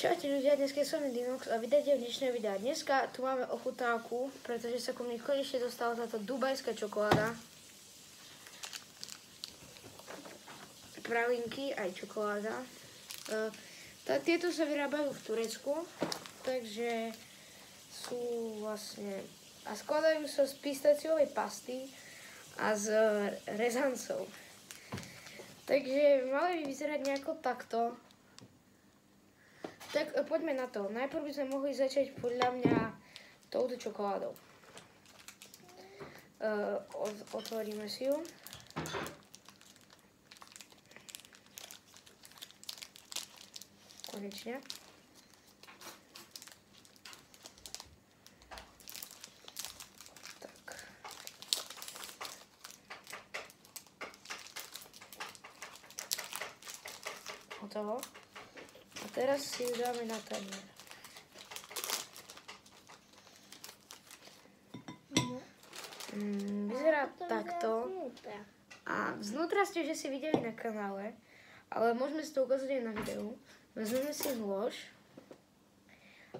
Čaute ľudia, dneska som Dinox a vydajte v dnešné videa. Dneska tu máme ochutnávku, pretože sa ku mne konečne dostala táto dubajská čokoláda. Pralinky, aj čokoláda. Tieto sa vyrábajú v Turecku, takže sú vlastne... A skladajú sa z pistaciovej pasty a z rezancov. Takže mali by vyzerať nejako takto. Tak poďme na to. Najprv by sme mohli začať podľa mňa touto čokoládou. Otvoríme si ju. Konečne. Tak. Hotovo. A teraz si ju dáme na tanier. Vyzerá takto. A znútra ste, že si videli na kanále, ale môžeme si to ukázať aj na videu. Vezmeme si nôž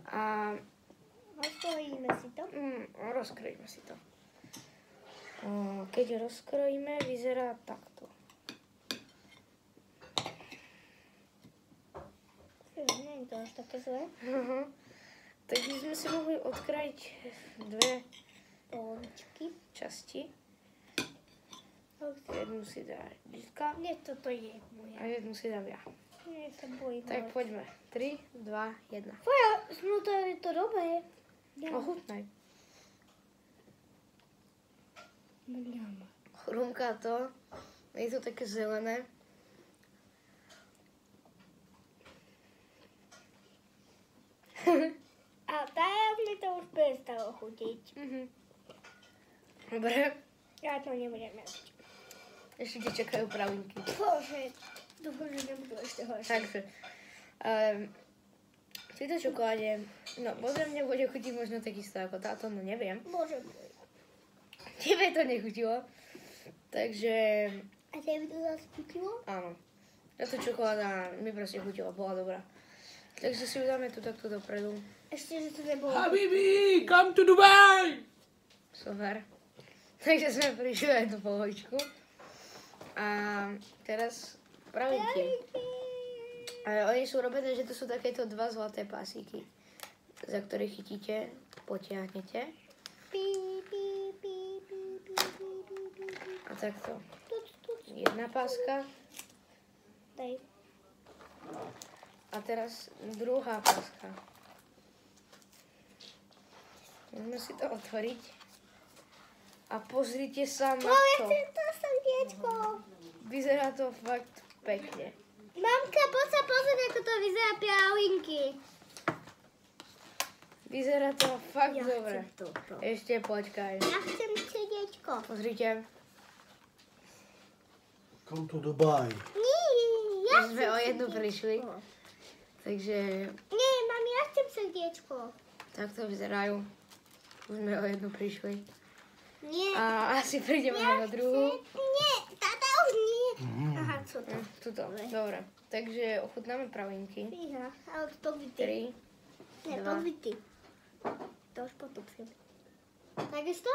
a rozkrojíme si to. Rozkrojíme si to. Keď rozkrojíme, vyzerá takto. Nie je to až také zlé. Tak by sme si mohli odkrájiť dve Polovičky. časti. Jednu si dá Jitka. Nie, toto je moja. A jednu si dám ja. Nie sa bojím. Tak poďme. 3, 2, 1. Tvoja znútra je to dobré. Ochutnaj. Mňam. Chrumká to. Je to také zelené. A teraz mi to už prestalo chutiť. Dobre. Ja to nebudem jesť. Ešte ti čakajú pralinky. Bože, dúfam, že nebudú ešte horšie. Takže. V tejto čokoláde, no podľa mňa bude chutiť možno takisto ako táto, no neviem. Bože. Tebe to nechutilo. Takže, A tebe to zase chutilo? áno. Táto čokoláda mi proste chutila, bola dobrá. Takže si ju dáme tu takto dopredu. Ešte, že to nebolo. Habibi, come to Dubai! Super. Takže sme prišli aj tú polovičku. A teraz pralinky. Oni sú robené, že to sú takéto dva zlaté pásíky, za ktoré chytíte, potiahnete. A takto. Jedna páska. Daj. A teraz druhá páska. Môžeme si to otvoriť. A pozrite sa na to. Chcem to srdiečko. Vyzerá to fakt pekne. Mamka, poď sa pozrieť, ako to vyzerá pralinky. Vyzerá to fakt Ja dobre. chcem toto. Ešte počkaj. Ja chcem srdiečko. Pozrite. Come to Dubai. Nie, ja My sme o jednu prišli. srdiečko. Takže Nie, mami, ja chcem srdiečko. takto vyzerajú. Už sme o jednu prišli. Nie. A asi prídeme na druhú. Nie, tata už nie. Aha, co to? Tuto. Dobre. Takže ochutnáme pralinky. Fíha, ale to vyty. 3. Nie, to dva. vyty. To už potupím. Takisto?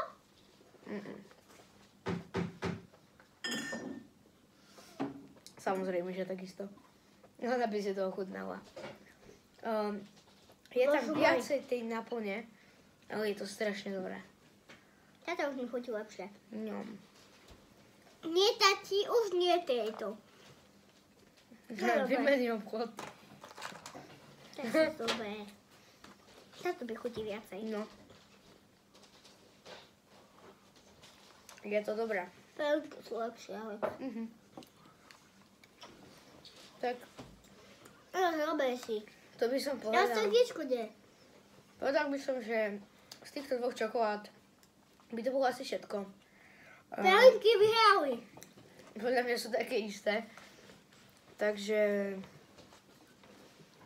Samozrejme, že takisto. Len aby si to ochutnala. Je tam Božu môj. viacej tej naplne, ale je to strašne dobré. Tata už mi chutí lepšie. Ňom. Nie, tati, už nie tejto. Dobre. Vymení obchod. To je dobré. Táto by chutí viacej. No. Je to dobré. Pralinky sú lepšie, ale... Tak, Dobre si. to by som Ja povedal. srdiečko nie. Povedal by som, že z týchto dvoch čokolád by to bolo asi všetko. Pralinky vyhrali. Podľa mňa sú také isté. Takže...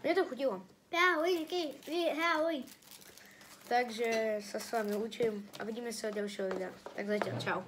Mne to chutilo. Pralinky vyhrali. Takže sa s vami učím a vidíme sa od ďalšieho videa. Tak zatiaľ, čau.